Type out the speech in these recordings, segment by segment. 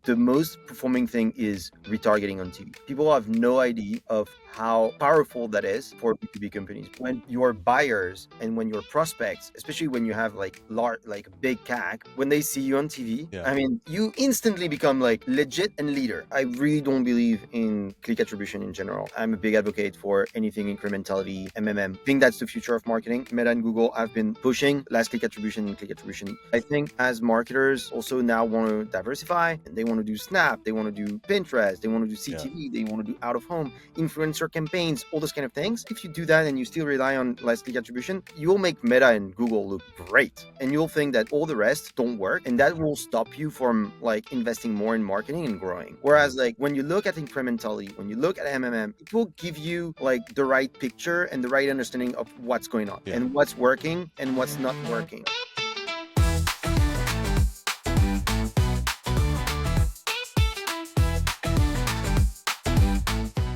the most performing thing is retargeting on TV. People have no idea of how powerful that is for B2B companies. When your buyers and when your prospects, especially when you have like a big CAC, when they see you on TV, I mean, you instantly become like legit and leader. I really don't believe in click attribution in general. I'm a big advocate for anything incrementality, MMM. I think that's the future of marketing. Meta and Google have been pushing last click attribution and click attribution. I think as marketers also now want to diversify, and they want to do Snap, they want to do Pinterest, they want to do CTV, they want to do out of home, influencer campaigns, all those kind of things. If you do that and you still rely on last click attribution, you'll make Meta and Google look great. And you'll think that all the rest don't work. And that will stop you from like investing more in marketing and growing. Whereas like when you look at incrementality, when you look at MMM, it will give you like the right picture and the right understanding of what's going on and what's working and what's not working.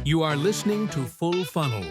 You are listening to Full Funnel.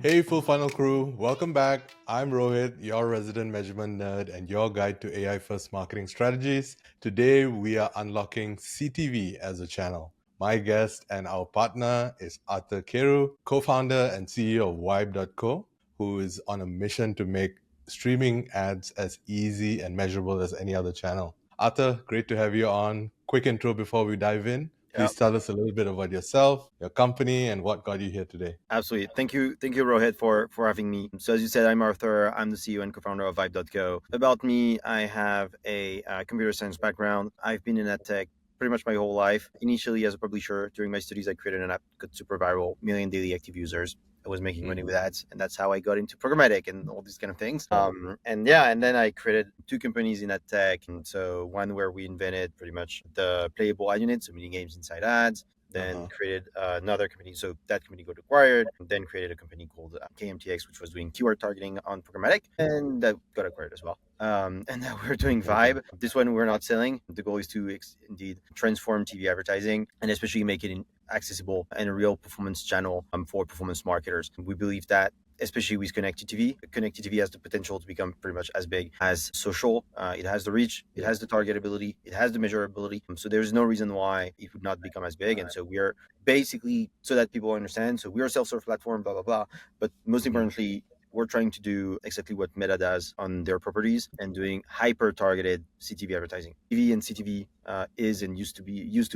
Hey, Full Funnel crew. Welcome back. I'm Rohit, your resident measurement nerd and your guide to AI-first marketing strategies. Today, we are unlocking CTV as a channel. My guest and our partner is Quérou, co-founder and CEO of Vibe.co, who is on a mission to make streaming ads as easy and measurable as any other channel. Arthur, great to have you on. Quick intro before we dive in. Please tell us a little bit about yourself, your company, and what got you here today. Absolutely. Thank you, Rohit, for having me. So as you said, I'm Arthur. I'm the CEO and co-founder of Vibe.co. About me, I have a computer science background. I've been in AdTech pretty much my whole life. Initially, as a publisher, during my studies, I created an app that got super viral, million daily active users. I was making money with ads, and that's how I got into programmatic and all these kind of things. And then I created two companies in AdTech. And so one where we invented pretty much the playable ad unit, so mini games inside ads. Then created another company. So that company got acquired. Then created a company called KMTX, which was doing keyword targeting on programmatic, and that got acquired as well. And now we're doing Vibe. This one we're not selling. The goal is to indeed transform TV advertising and especially make it accessible and a real performance channel for performance marketers. We believe that, especially with Connected TV has the potential to become pretty much as big as social. It has the reach, it has the targetability, it has the measurability. So there's no reason why it would not become as big. And so we're basically, so that people understand, so we're a self-serve platform, blah, blah, blah. But most importantly, we're trying to do exactly what Meta does on their properties and doing hyper-targeted CTV advertising. TV and CTV is and used to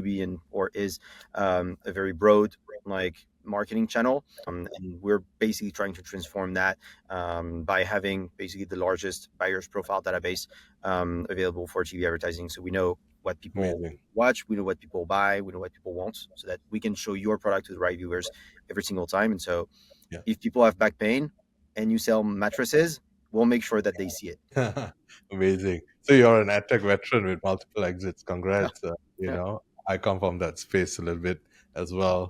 be and or is a very broad like marketing channel, and we're basically trying to transform that by having basically the largest buyers profile database available for TV advertising. So we know what people watch, we know what people buy, we know what people want, so that we can show your product to the right viewers every single time. And so if people have back pain and you sell mattresses, we'll make sure that they see it. Amazing. So you're an AdTech veteran with multiple exits. Congrats. I come from that space a little bit as well.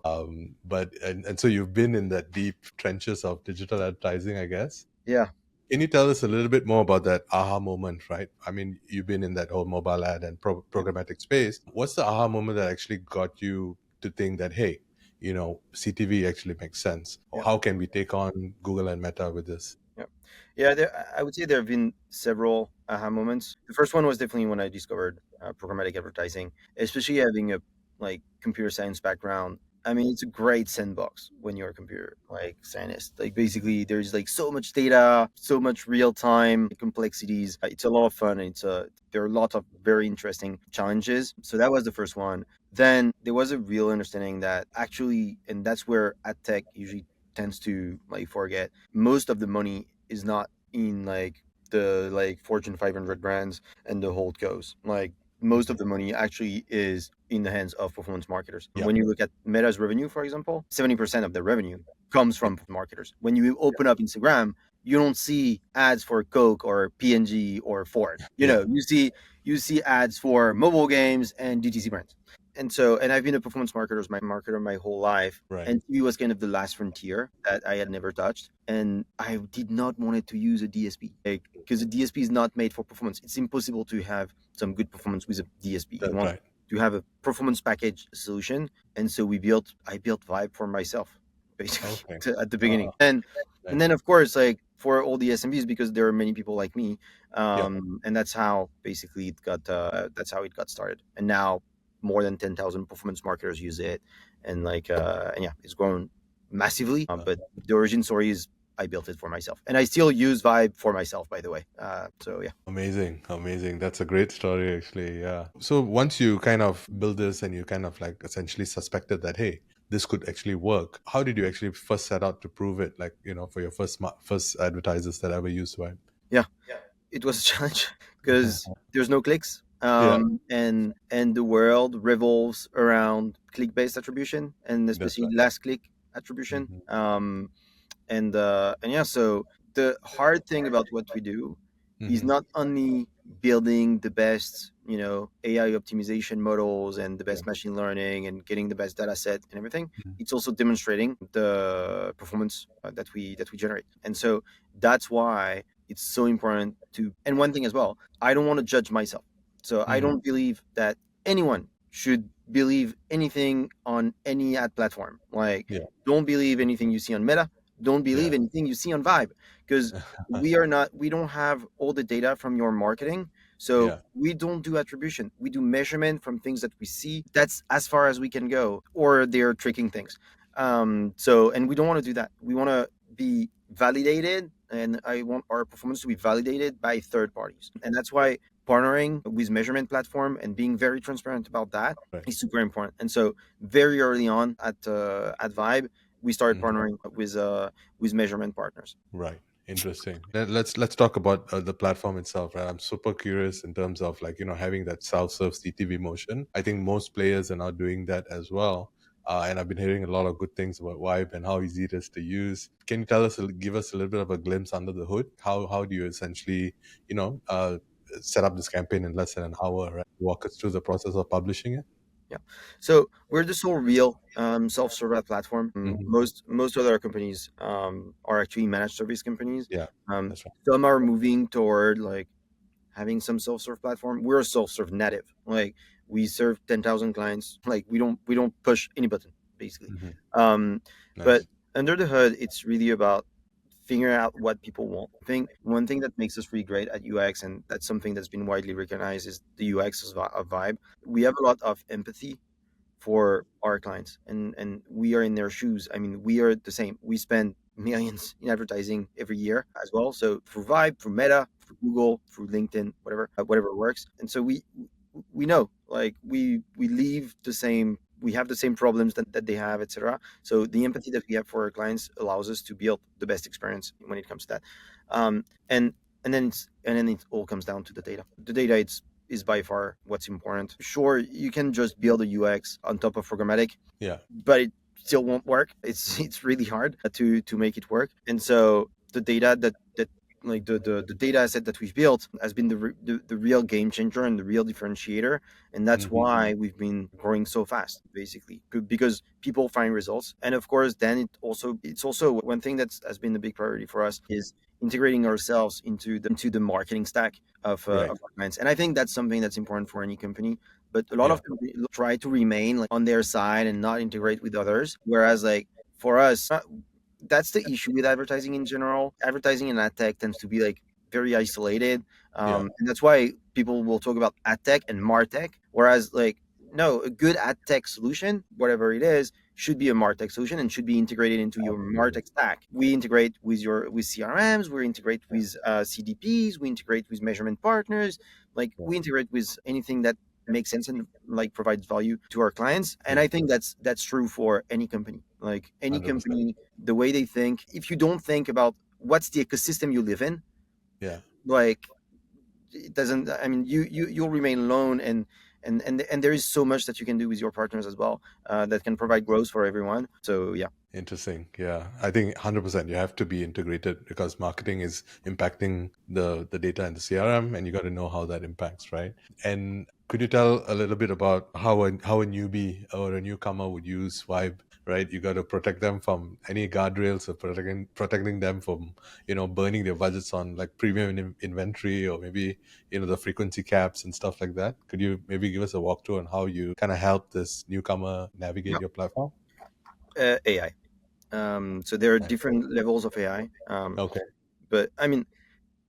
But so you've been in that deep trenches of digital advertising, I guess. Yeah. Can you tell us a little bit more about that aha moment, right? I mean, you've been in that whole mobile ad and programmatic space. What's the aha moment that actually got you to think that, hey, CTV actually makes sense? Or how can we take on Google and Meta with this? I would say there have been several aha moments. The first one was definitely when I discovered programmatic advertising, especially having a computer science background. I mean, it's a great sandbox when you're a computer scientist. Basically, there's so much data, so much real time complexities. It's a lot of fun. And there are a lot of very interesting challenges. So that was the first one. Then there was a real understanding that actually, and that's where AdTech usually tends to forget, most of the money is not in the Fortune 500 brands and the holdcos. Most of the money actually is in the hands of performance marketers. When you look at Meta's revenue, for example, 70% of the revenue comes from marketers. When you open up Instagram, you don't see ads for Coke or P&G or Ford. You see ads for mobile games and DTC brands. And I've been a performance marketer my whole life. Right. And TV was kind of the last frontier that I had never touched. And I did not want to use a DSP because a DSP is not made for performance. It's impossible to have some good performance with a DSP. You want to have a performance package solution. And so I built Vibe for myself, basically, at the beginning. And And Right. then of course, like for all the SMBs, because there are many people like me, Yeah. and that's how basically it got. That's how it got started. And now more than 10,000 performance marketers use it, and yeah, it's grown massively. But the origin story is I built it for myself, and I still use Vibe for myself, by the way. So yeah. Amazing, amazing. That's a great story, actually. Yeah. So once you kind of build this and you kind of like essentially suspected that, hey, this could actually work, how did you actually first set out to prove it? Like, for your first advertisers that ever used Vibe? Yeah, it was a challenge because there's no clicks, Yeah, and the world revolves around click-based attribution, and that's especially right. last click attribution. Hmm. And yeah, so the hard thing about what we do is Hmm. not only building the best AI optimization models and the Yeah. best machine learning and getting the best data set and everything. Mhm. It's also demonstrating the performance that we generate. And so that's why it's so important to. And one thing as well, I don't want to judge myself, so I Hmm. don't believe that anyone should believe anything on any ad platform. Like, Yeah. don't believe anything you see on Meta, don't Yeah. believe anything you see on Vibe, because we don't have all the data from your marketing. So Yeah. we don't do attribution, we do measurement from things that we see. That's as far as we can go, or they're tricking things. And we don't want to do that. We want to be validated, and I want our performance to be validated by third parties. And that's why partnering with measurement platform and being very transparent about that Right. is super important. And so very early on at Vibe, we started Mhm. partnering with measurement partners. Right. Interesting. Let's talk about the platform itself. Right. I'm super curious in terms of like having that self-serve CTV motion. I think most players are now doing that as well. And I've been hearing a lot of good things about Vibe and how easy it is to use. Can you give us a little bit of a glimpse under the hood? How do you essentially you know uh, set up this campaign in less than an hour? Right? Walk us through the process of publishing it. Yeah. So we're the sole real self-serve ad platform. Hmm. Most other companies are actually managed service companies. Yeah, Um, that's right. some are moving toward like having some self-serve platform. We're a self-serve native. Like we serve 10,000 clients. Like we don't push any button basically. Hmm. Um, but Nice. under the hood, it's really about figuring out what people want. I think one thing that makes us really great at UX, and that's something that's been widely recognized, is the UX of Vibe. We have a lot of empathy for our clients, and we are in their shoes. I mean, we are the same. We spend millions in advertising every year as well, so through Vibe, through Meta, through Google, through LinkedIn, whatever works. And so we know, like, we leave the same, we have the same problems that they have, etc. So the empathy that we have for our clients allows us to build the best experience when it comes to that. And then it all comes down to the data. The data, is by far what's important. Sure, you can just build a UX on top of programmatic, Yeah. but it still won't work. It's really hard to make it work. And so the data that like the data asset that we've built has been the real game changer and the real differentiator. And that's Hmm. why we've been growing so fast, basically, because people find results. And of course, then it's also one thing that has been a big priority for us, is integrating ourselves into the marketing stack Right. of our clients. And I think that's something that's important for any company. But a lot Yeah. of companies try to remain like on their side and not integrate with others. Whereas, like, for us, that's the issue with advertising in general. Advertising in AdTech tends to be like very isolated, Yeah. and that's why people will talk about AdTech and MarTech. Whereas, like, no, a good AdTech solution, whatever it is, should be a MarTech solution and should be integrated into your Absolutely. MarTech stack. We integrate with CRMs, we integrate Yeah. with CDPs, we integrate with measurement partners. Like, Yeah. we integrate with anything that makes sense and like provides value to our clients. And Yeah. I think that's true for any company. Like, any 100%. company, the way they think, if you don't think about what's the ecosystem you live in, Yeah. like, it doesn't, I mean, you'll remain alone. And there is so much that you can do with your partners as well, that can provide growth for everyone. So yeah. Interesting. Yeah. I think 100% you have to be integrated because marketing is impacting the data in the CRM and you got to know how that impacts, right? And could you tell a little bit about how a newbie or a newcomer would use Vibe, right? You got to protect them from any guardrails or protecting them from, burning their budgets on like premium inventory or maybe, the frequency caps and stuff like that. Could you maybe give us a walkthrough on how you kind of help this newcomer navigate Yeah. your platform? AI. So there are Nice. different levels of AI. Okay. But I mean,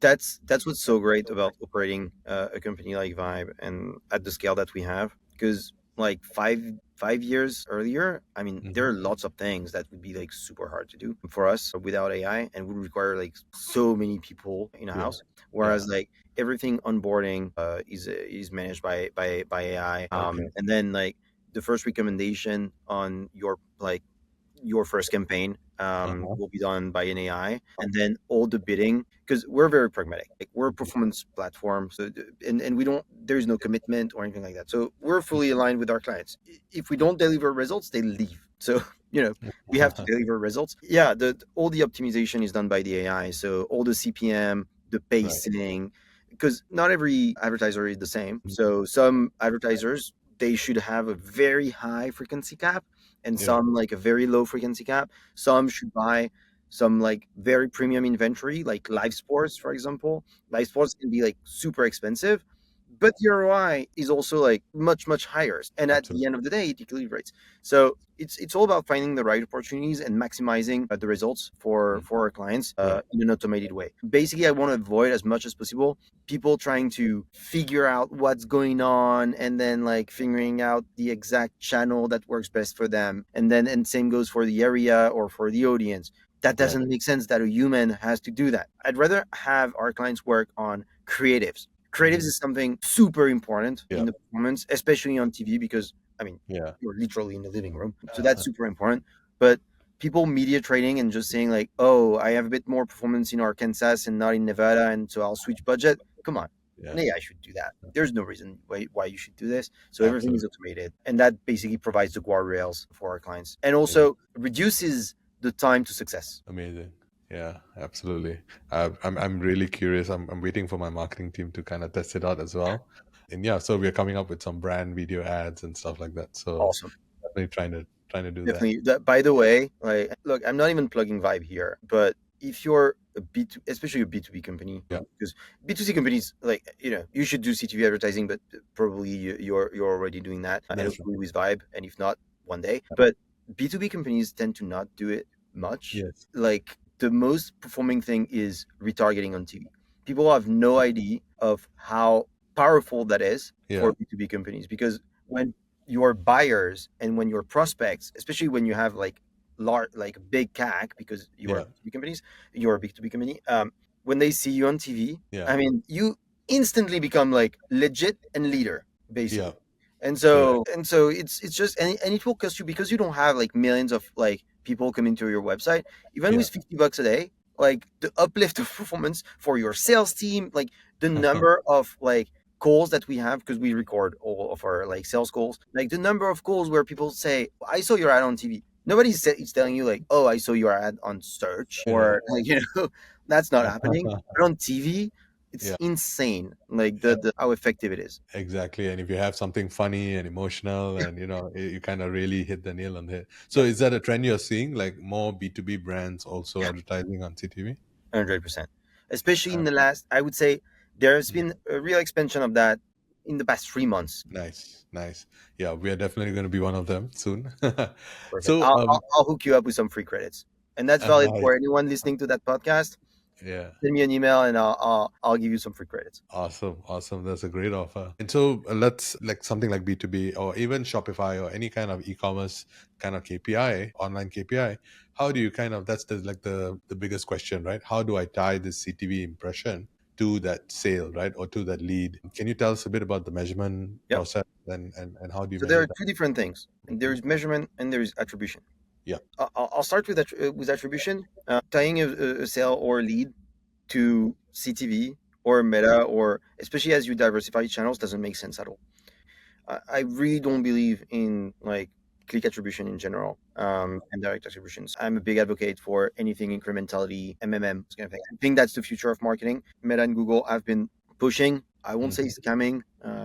that's what's so great about operating a company like Vibe and at the scale that we have. Because like five years earlier, I mean, there are Hmm. lots of things that would be like super hard to do for us without AI and would require like so many people in a Yeah. house. Yeah. Whereas like everything onboarding is managed by AI. Okay. And then like the first recommendation on your first campaign Uh-huh. will be done by an AI, and then all the bidding, because we're very pragmatic. Like we're a performance platform, so and we don't. There is no commitment or anything like that. So we're fully aligned with our clients. If we don't deliver results, they leave. So we have to deliver results. Yeah, the all the optimization is done by the AI. So all the CPM, the Right. pacing, because not every advertiser is the same. So some advertisers they should have a very high frequency cap and Yeah. some like a very low frequency cap. Some should buy some like very premium inventory, like live sports, for example. Live sports can be like super expensive, but the ROI is also like much higher. And at the Absolutely. end of the day, it equilibrates. So it's all about finding the right opportunities and maximizing the results Mm. for our clients Right. in an automated way. Basically, I want to avoid as much as possible people trying to figure out what's going on and then like figuring out the exact channel that works best for them. And same goes for the area or for the audience. That Right. doesn't make sense that a human has to do that. I'd rather have our clients work on creatives. Creatives Hmm. is something super important Yeah. in the performance, especially on TV, because I mean, Yeah. you're literally in the living room. So that's super important. But people media trading and just saying like, oh, I have a bit more performance in Arkansas and not in Nevada, and so I'll switch budget. Come on. Yeah. Yeah, I should do that. There's no reason why you should do this. So everything is Absolutely. automated. And that basically provides the guardrails for our clients and also reduces the time to success. Amazing. Yeah, absolutely. I'm really curious. I'm waiting for my marketing team to kind of test it out as well. And yeah, so we're coming up with some brand video ads and stuff like that. So Awesome. definitely trying to do that. Definitely. By the way, like, look, I'm not even plugging Vibe here, but if you're a B2, especially a B2B company, Yeah. because B2C companies, like, you should do CTV advertising, but probably you're already doing that and That's right. hopefully with Vibe. And if not, one day. But B2B companies tend to not do it much. Yes. Like, the most performing thing is retargeting on TV. People have no idea of how powerful that is Yeah. for B2B companies because when your buyers and when your prospects, especially when you have like like big CAC because you are Yeah. B2B companies, you're a B2B company. When they see you on TV, Yeah. I mean, you instantly become like legit and leader, Yeah. basically. And Correct. so it's just and it will cost you because you don't have like millions of like people coming to your website, even Yeah. with $50 a day, like the uplift of performance for your sales team, like the number of like calls that we have because we record all of our like sales calls, like the number of calls where people say I saw your ad on TV. Nobody's telling you like, oh, I saw your ad on search Yeah. or like that's not happening. But on TV it's Yeah. insane like the how effective it is. Exactly. And if you have something funny and emotional and you kind of really hit the nail on the head. So Yeah, is that a trend you're seeing? Like more B2B brands also yeah, advertising on CTV? 100%. Especially in Uh, the last, I would say there's yeah. been a real expansion of that in the past 3 months. Nice. Nice. Yeah, we are definitely going to be one of them soon. Perfect. So I'll hook you up with some free credits, and that's valid nice. for anyone listening to that podcast. Yeah. Send me an email, and I'll give you some free credits. Awesome. Awesome. That's a great offer. And so let's like something like B2B or even Shopify or any kind of e-commerce kind of KPI, online KPI. How do you kind of that's the biggest question, right? How do I tie this CTV impression to that sale, right? Or to that lead? Can you tell us a bit about the measurement Yep. process and how do you So there measure are that? two different things, and Mhm. there's measurement and there's attribution. Yeah. I'll start with attribution, tying a sale or a lead to CTV or Meta, or especially as you diversify channels, doesn't make sense at all. I really don't believe in like click attribution in general and direct attributions. I'm a big advocate for anything incrementality, MMM, this kind of thing. I think that's the future of marketing. Meta and Google have been pushing. I won't say Mhm. scamming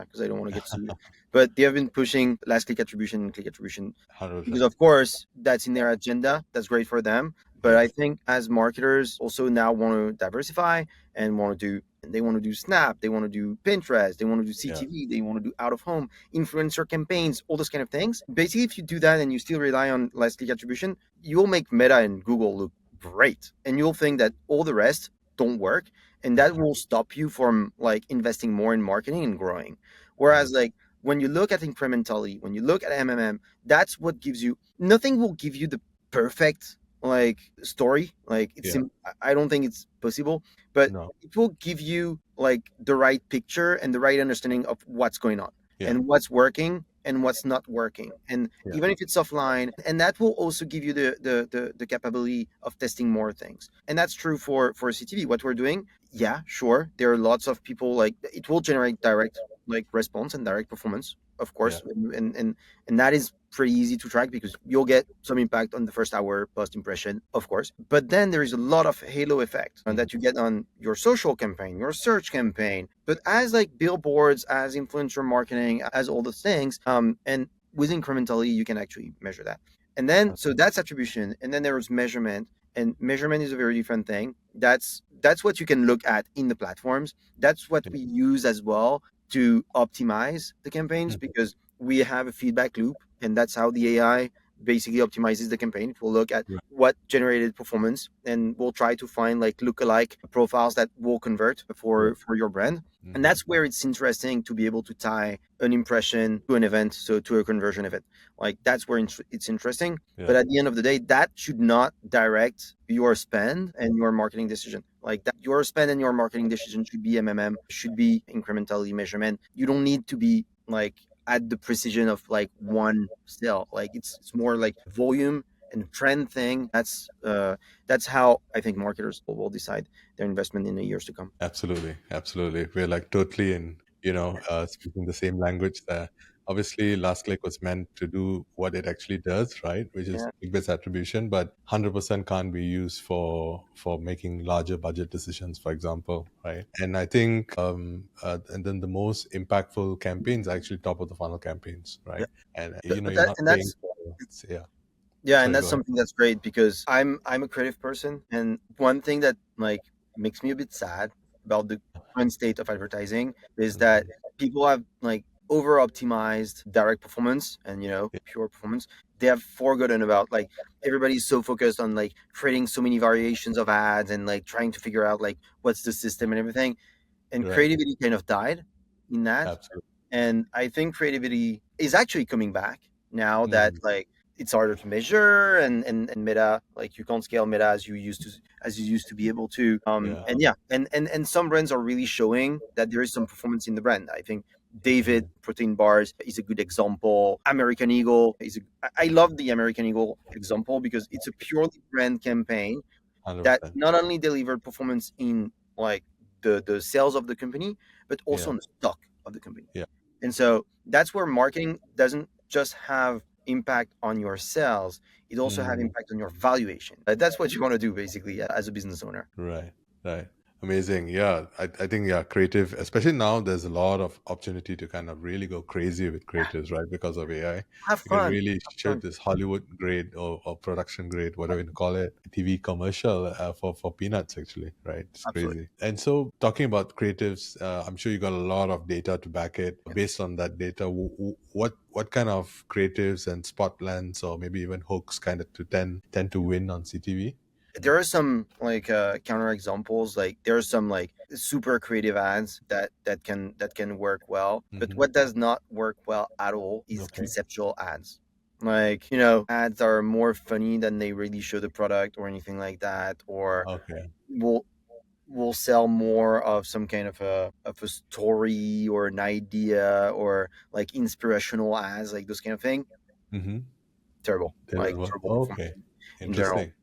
because I don't want to get sued, but they have been pushing last click attribution and click attribution because, 100%. of course, that's in their agenda. That's great for them. But I Yes. think as marketers also now want to diversify and want to do they want to do Snap, they want to do Pinterest, they want to do Yeah. CTV, they want to do out of home, influencer campaigns, all those kind of things. Basically, if you do that and you still rely on less click attribution, you'll make Meta and Google look great. And you'll think that all the rest don't work. And that will stop you from like investing more in marketing and growing. Whereas like when you look at incrementality, when you look at MMM, that's what gives you, nothing will give you the perfect like story. Like Yeah. I don't think it's possible, but No. it will give you like the right picture and the right understanding of what's going on Yeah. and what's working and what's not working. And Yeah. even if it's offline, and that will also give you the capability of testing more things. And that's true for CTV. What we're doing, yeah, sure. There are lots of people like it will generate direct like response and direct performance, of Yeah. course, and that is pretty easy to track because you'll get some impact on the first hour post impression, of course. But then there is a lot of halo effect that you get on your social campaign, your search campaign, but as like billboards, as influencer marketing, as all those things, and with incrementally you can actually measure that. And then so that's attribution, and then there is measurement, and measurement is a very different thing. That's what you can look at in the platforms. That's what we use as well to optimize the campaigns because we have a feedback loop, and that's how the AI basically optimizes the campaign. It will look at Right. what generated performance, and we'll try to find like lookalike profiles that will convert for your brand. And that's where it's interesting to be able to tie an impression to an event, so to a conversion event. Like that's where it's interesting. Yeah. But at the end of the day, that should not direct your spend and your marketing decision. Like that, your spend and your marketing decision should be MMM, should be incrementality measurement. You don't need to be like at the precision of like one sale. Like it's more like volume and trend thing. That's how I think marketers will decide their investment in the years to come. Absolutely, absolutely. We're like totally in, speaking the same language there. Obviously, last click was meant to do what it actually does, right? Which is Yeah. big-based attribution, but 100% can't be used for making larger budget decisions, for example, right? And I think, and then the most impactful campaigns are actually top of the funnel campaigns, Yeah. right? And But you're that not and paying that's for, yeah. Yeah, and Sorry, that's go ahead. something that's great because I'm a creative person, and one thing that like makes me a bit sad about the current state of advertising is that Mhm. people have like over optimized direct performance and Yeah. pure performance. They have forgotten about like everybody's so focused on like creating so many variations of ads and like trying to figure out like what's the system and everything. And Right. creativity kind of died in that. Absolutely. And I think creativity is actually coming back now that Mhm. like it's harder to measure, and meta, like you can't scale meta as you used to be able to. Yeah. And yeah, and some brands are really showing that there is some performance in the brand. I think David Mhm. protein bars is a good example. American Eagle is I love the American Eagle example because it's a purely brand campaign that 100%. not only delivered performance in like the sales of the company, but also Yeah. on the stock of the company. Yeah. And so that's where marketing doesn't just have impact on your sales, it also have Mm. impact on your valuation. That's what you want to do basically as a business owner. Right, right. Amazing. Yeah, I think, yeah, creative, especially now, there's a lot of opportunity to kind of really go crazy with Yeah, creatives, right? Because of AI. have You can fun. really Have shoot fun. this Hollywood grade or production grade, whatever you call it, TV commercial for peanuts, actually, right? It's Absolutely. crazy. And so, talking about creatives, I'm sure you got a lot of data to back it. Yeah. Based on that data, what kind of creatives and spot lens or maybe even hooks kind of to tend to win on CTV? There are some like counter examples. Like there are some like super creative ads that can work well, but Hmm. what does not work well at all is Okay. conceptual ads. Like ads are more funny than they really show the product or anything like that, or Okay. will will sell more of some kind of a story or an idea or like inspirational ads, like those kind of thing. Mm-hmm. Terrible, like Doesn't work. terrible performance Okay. in general. Interesting.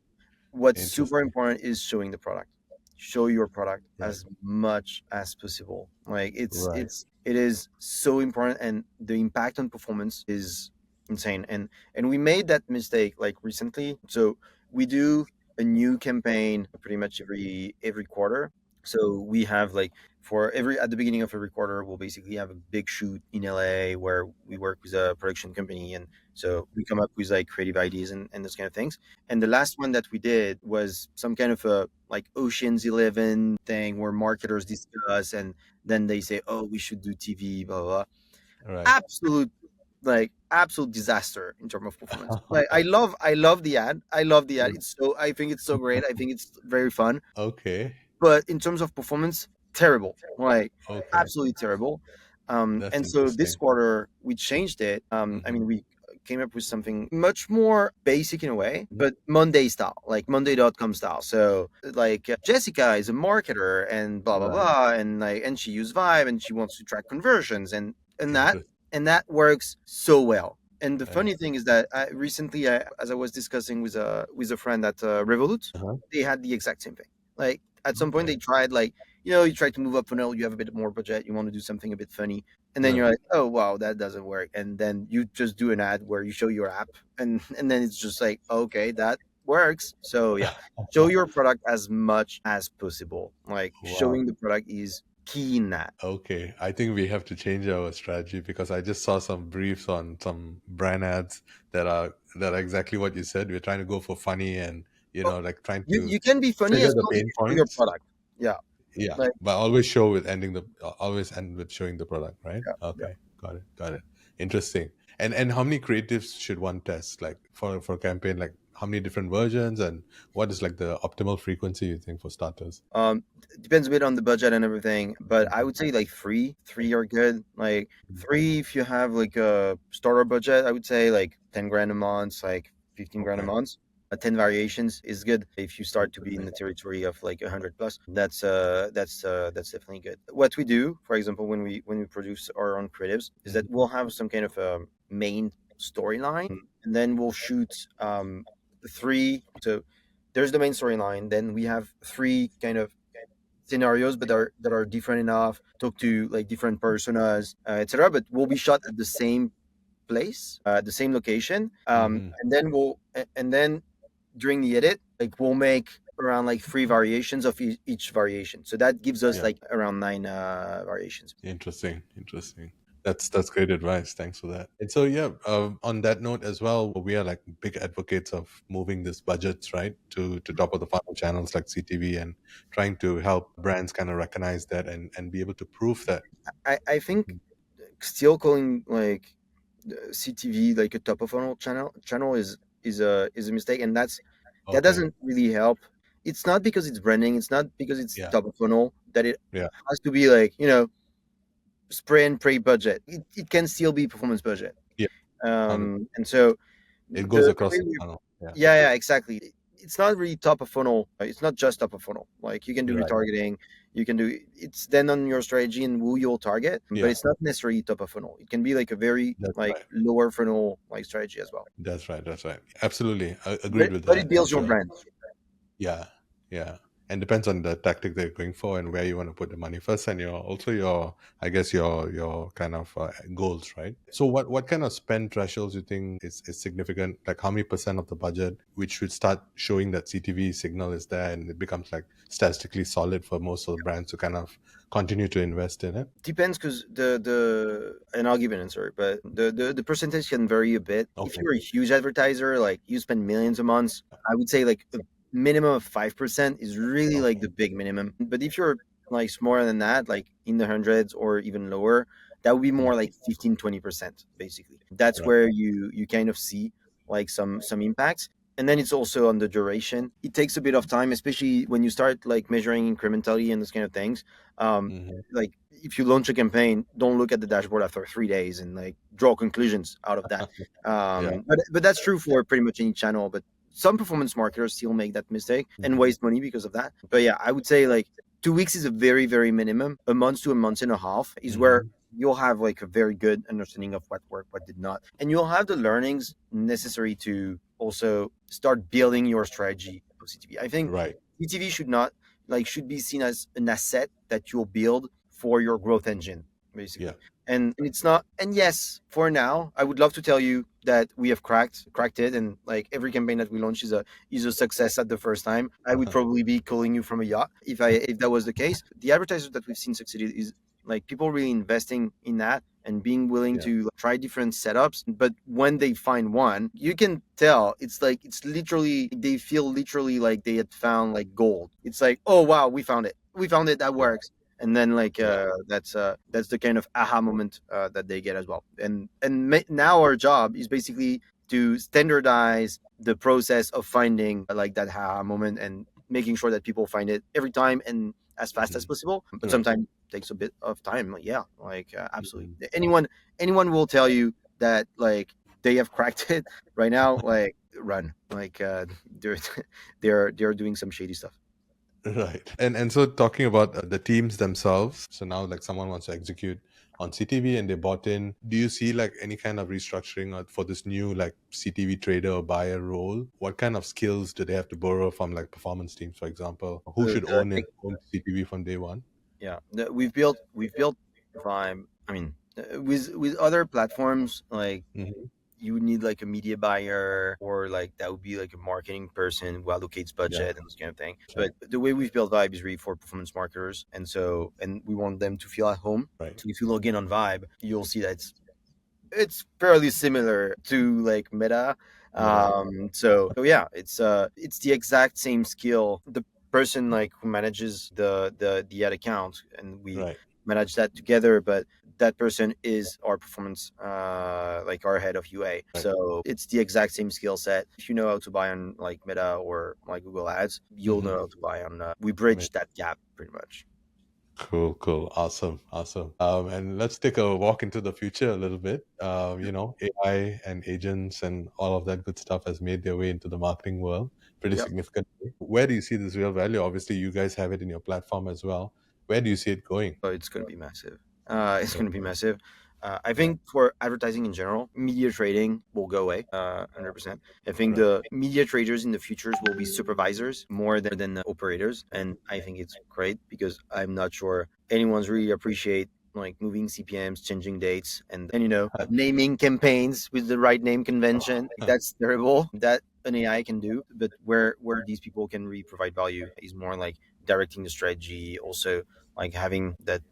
What's super Interesting. important is showing the product. Show your product Right. as much as possible. Like Right. it is so important, and the impact on performance is insane. And we made that mistake like recently. So we do a new campaign pretty much every quarter. So we have like for every at the beginning of every quarter, we'll basically have a big shoot in LA where we work with a production company, and so we come up with like creative ideas and those kind of things. And the last one that we did was some kind of a like Ocean's 11 thing where marketers discuss and then they say, "Oh, we should do TV," blah blah. Blah. Right. Absolute absolute disaster in terms of performance. Like I love the ad. I love the ad. It's so I think it's so great. I think it's very fun, Okay. but in terms of performance, terrible, like Okay. absolutely terrible. That's And so this interesting. quarter we changed it. I Hmm. mean, we came up with something much more basic in a way, Hmm. but Monday style, like Monday.com style. So like Jessica is a marketer and blah blah Right. blah, and like and she used Vibe and she wants to track conversions and that Interesting. and that works so well. And the I funny thing is that recently, as I was discussing with a friend at Revolut, Uh-huh. they had the exact same thing. Like at some point, Okay. they tried like you try to move up funnel, you have a bit more budget, you want to do something a bit funny, and then Right. you're like, oh wow, that doesn't work, and then you just do an ad where you show your app, and then it's just like, okay, that works. So yeah, show your product as much as possible. Like Wow. showing the product is key in that. Okay. I think we have to change our strategy because I just saw some briefs on some brand ads that are exactly what you said. We're trying to go for funny and like trying to You can be funny trigger as the long as pain you show your points. product. Yeah, Yeah, like but always show with always end with showing the product, right? yeah, yeah. Okay, got it, got it. Interesting. And how many creatives should one test, like for a campaign? Like how many different versions, and what is like the optimal frequency you think for starters? Depends a bit on the budget and everything, but I Mhm. would say like three are good. Like three, if you have like a starter budget, I would say like 10 grand a month, like 15 grand a Okay, month. 10 variations is good. If you start to be in interesting. the territory of like 100 plus, that's definitely good. What we do, for example, when we produce our own creatives, is that Mhm. we'll have some kind of a main storyline, and then we'll shoot three. So there's the main storyline. Then we have three kind of scenarios, but that are different enough. Talk to like different personas, etc. But we'll be shot at the same place, the same location, Hmm. and then during the edit, like we'll make around like three variations of each variation. So that gives us Yeah, like around nine variations. interesting, interesting. That's great advice. Thanks for that. And so yeah, on that note as well, we are like big advocates of moving these budgets right to top of the funnel channels like CTV and trying to help brands kind of recognize that and be able to prove that. I think Mhm. still calling like CTV like a top of funnel channel is a mistake, and that Okay. doesn't really help. It's not because it's branding. It's not because it's Yeah. top of funnel that it Yeah. has to be like spray and pray budget. It can still be performance budget. Yeah. 100. And so It goes the across way the we funnel. Yeah. yeah, exactly. It's not really top of funnel. It's not just top of funnel. Like you can do Right. retargeting, you can do it's then on your strategy and who you'll target, but Yeah. it's not necessarily top of funnel. It can be like a very That's like right. lower funnel like strategy as well. That's right. That's right. Absolutely. I agreed with But it that. And builds your so brand. yeah, yeah. And depends on the tactic they're going for and where you want to put the money first, and your I guess your kind of goals, right? So what kind of spend thresholds you think is significant? Like how many percent of the budget which should start showing that CTV signal is there, and it becomes like statistically solid for most of the brands to kind of continue to invest in it. Depends because the and I'll give an answer, but the percentage can vary a bit. If Okay. you're a huge advertiser, like you spend millions a month, I would say like a minimum of 5% is really like Okay. the big minimum. But if you're like smaller than that, like in the hundreds or even lower, that would be Mm. more like 15-20% basically. That's Right. where you kind of see like some impacts. And then it's also on the duration. It takes a bit of time, especially when you start like measuring incrementality and those kind of things. Um, Hmm. like if you launch a campaign, don't look at the dashboard after 3 days and like draw conclusions out of that. Yeah. But that's true for pretty much any channel. But some performance marketers still make that mistake and Hmm. waste money because of that. But yeah, I would say like 2 weeks is a very very minimum. A month to a month and a half is where Hmm. you'll have like a very good understanding of what worked, what did not, and you'll have the learnings necessary to also start building your strategy of CTV. I think Right. CTV should not like should be seen as an asset that you'll build for your growth engine, Yeah. basically. And it's not. And yes, for now, I would love to tell you that we have cracked it, and like every campaign that we launch is a success at the first time. I would probably be calling you from a yacht if that was the case. The advertisers that we've seen succeeded is like people really investing in that and being willing Yeah. to try different setups. But when they find one, you can tell it's like it's literally they feel literally like they had found like gold. It's like, oh wow, we found it, that Yeah. works. And then like Yeah. that's the kind of aha moment that they get as well. Now our job is basically to standardize the process of finding like that aha moment and making sure that people find it every time and as fast as Mhm. possible. But Right. sometimes it takes a bit of time. Like, yeah, like absolutely. Mhm. Anyone will tell you that like they have cracked it right now. Like run, like they're they're doing some shady stuff. Right. And so talking about the teams themselves, so now like someone wants to execute on CTV and they bought in, do you see like any kind of restructuring for this new like CTV trader or buyer role? What kind of skills do they have to borrow from like performance teams, for example? Who should I own it, think own CTV from day one? yeah, we've built Vibe. I mean, with other platforms like Hmm. you would need like a media buyer or like that would be like a marketing person who allocates Yeah. budget and this kind of thing. Sure. But the way we've built Vibe is really for performance marketers, and we want them to feel at home. Right. So if you log in on Vibe, you'll see that it's fairly similar to like Meta. Yeah. So yeah, it's the exact same skill. The person like who manages the ad account, and we Right. manage that together. But that person is our performance, like our head of UA. Right. So it's the exact same skill set. If you know how to buy on like Meta or like Google Ads, you'll know Hmm. how to buy on. We bridge that gap pretty much. Cool, cool, awesome, awesome. And let's take a walk into the future a little bit. AI and agents and all of that good stuff has made their way into the marketing world pretty Yep. significantly. Where do you see this real value? Obviously, you guys have it in your platform as well. Where do you see it going? So it's going to be massive. It's Yeah, going to be massive. I yeah, think for advertising in general, media trading will go away, 100%. I think right. the media traders in the futures will be supervisors more than operators, and I think it's great because I'm not sure anyone's really appreciate like moving CPMs, changing dates, and naming campaigns with the right name convention. Like, that's terrible. That an AI can do, but where these people can really provide value is more like directing the strategy, also like having that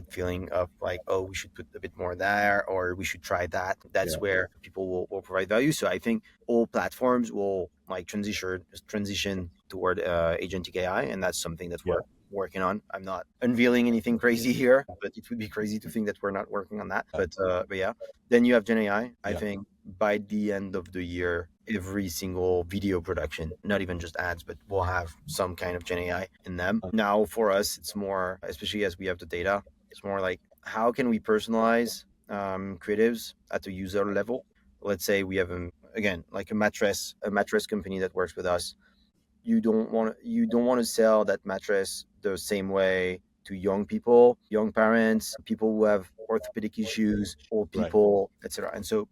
feeling of like, oh, we should put a bit more there or we should try that. That's Yeah, where people will provide value. So I think all platforms will like transition toward agentic AI, and that's something that yeah, we're working on. I'm not unveiling anything crazy here, but it would be crazy to think that we're not working on that. But yeah, then you have Gen AI. I yeah, think by the end of the year, every single video production, not even just ads, but we'll have some kind of Gen AI in them. Now, for us, it's more, especially as we have the data, it's more like how can we personalize creatives at a user level? Let's say we have again like a mattress company that works with us. You don't want to sell that mattress the same way to young people, young parents, people who have orthopedic issues, old right. people, etc. And so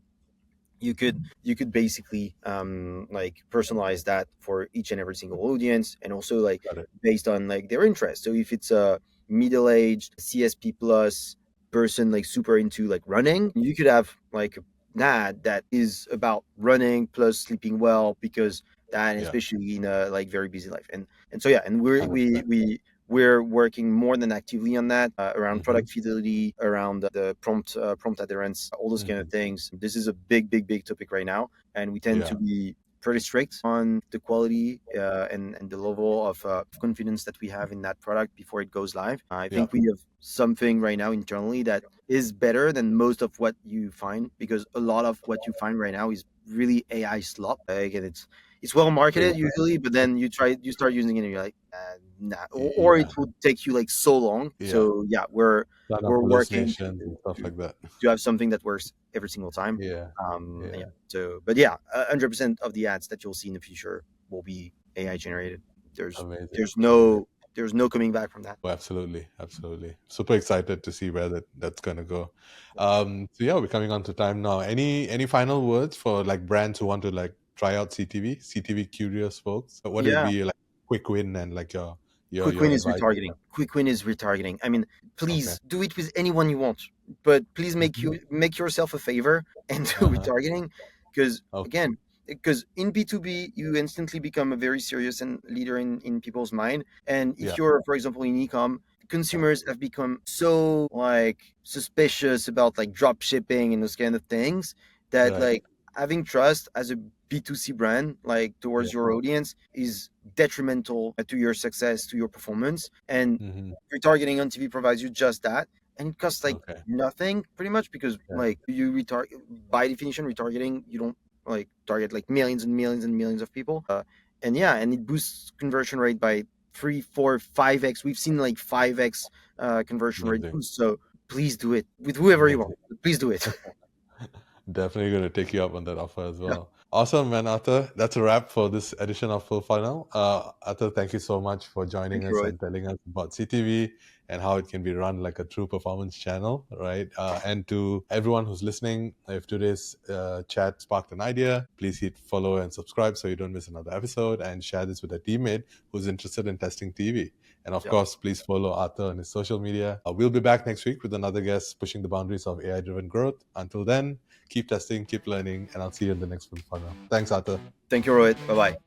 you could basically like personalize that for each and every single audience, and also like Got it. based on like their interest. So if it's a middle-aged CSP plus person like super into like running, you could have like an ad that is about running plus sleeping well, because that, Yeah, especially in a like very busy life. And so yeah, and we're we 100%. we we're working more than actively on that, around Hmm. product fidelity, around the prompt adherence, all those kind of Hmm. things. This is a big, big, big topic right now, and we tend Yeah, to be pretty strict on the quality and the level of confidence that we have in that product before it goes live. I yeah, think we have something right now internally that is better than most of what you find, because a lot of what you find right now is really AI slop. Again, it's well marketed yeah, usually, but then you start using it and you're like, nah, or it yeah, would take you like so long. yeah. So yeah, we're Ton of we're working hallucinations and stuff to, like that. to have something that works every single time. Yeah, Yeah. yeah. So, but yeah, 100% of the ads that you'll see in the future will be AI generated. There's Amazing, there's amazing. no there's no coming back from that. Oh, absolutely, absolutely. Super excited to see where that's gonna go. So yeah, we're coming on to time now. Any final words for like brands who want to like try out CTV curious folks? What would Yeah. be like quick win and like your Quick your win is advice? retargeting. Quick win is retargeting. I mean, Okay. please do it with anyone you want. but please Mhm. make yourself a favor and do Uh-huh. retargeting, because Okay. again, because in B2B you instantly become a very serious and leader in people's mind. And Yeah. if you're, for example, in ecom, consumers have become so like suspicious about like drop shipping and those kind of things, that Right. like having trust as a B2C brand like Yeah. towards your audience is detrimental to your success, to your performance. And Hmm. retargeting on TV provides you just that, and it costs like Okay. nothing pretty much, because Yeah. like you retarget, by definition retargeting, you don't like target like millions and millions and millions of people. And yeah, and it boosts conversion rate by 3, 4, 5x. We've seen like 5x conversion rate Amazing. boost. So please do it with whoever you Amazing. want. Please do it. Definitely going to take you up on that offer as Yeah. well. Awesome, man, Arthur. That's a wrap for this edition of Full Funnel. Arthur, thank you so much for joining Thank you, us Rohit. and telling us about CTV and how it can be run like a true performance channel, right? And to everyone who's listening, if today's chat sparked an idea, please hit follow and subscribe so you don't miss another episode, and share this with a teammate who's interested in testing TV. And of Yeah. course, please follow Arthur on his social media. We'll be back next week with another guest pushing the boundaries of AI driven growth. Until then, keep testing, keep learning, and I'll see you in the next full funnel. Thanks, Arthur. Thank you, Rohit. Bye bye.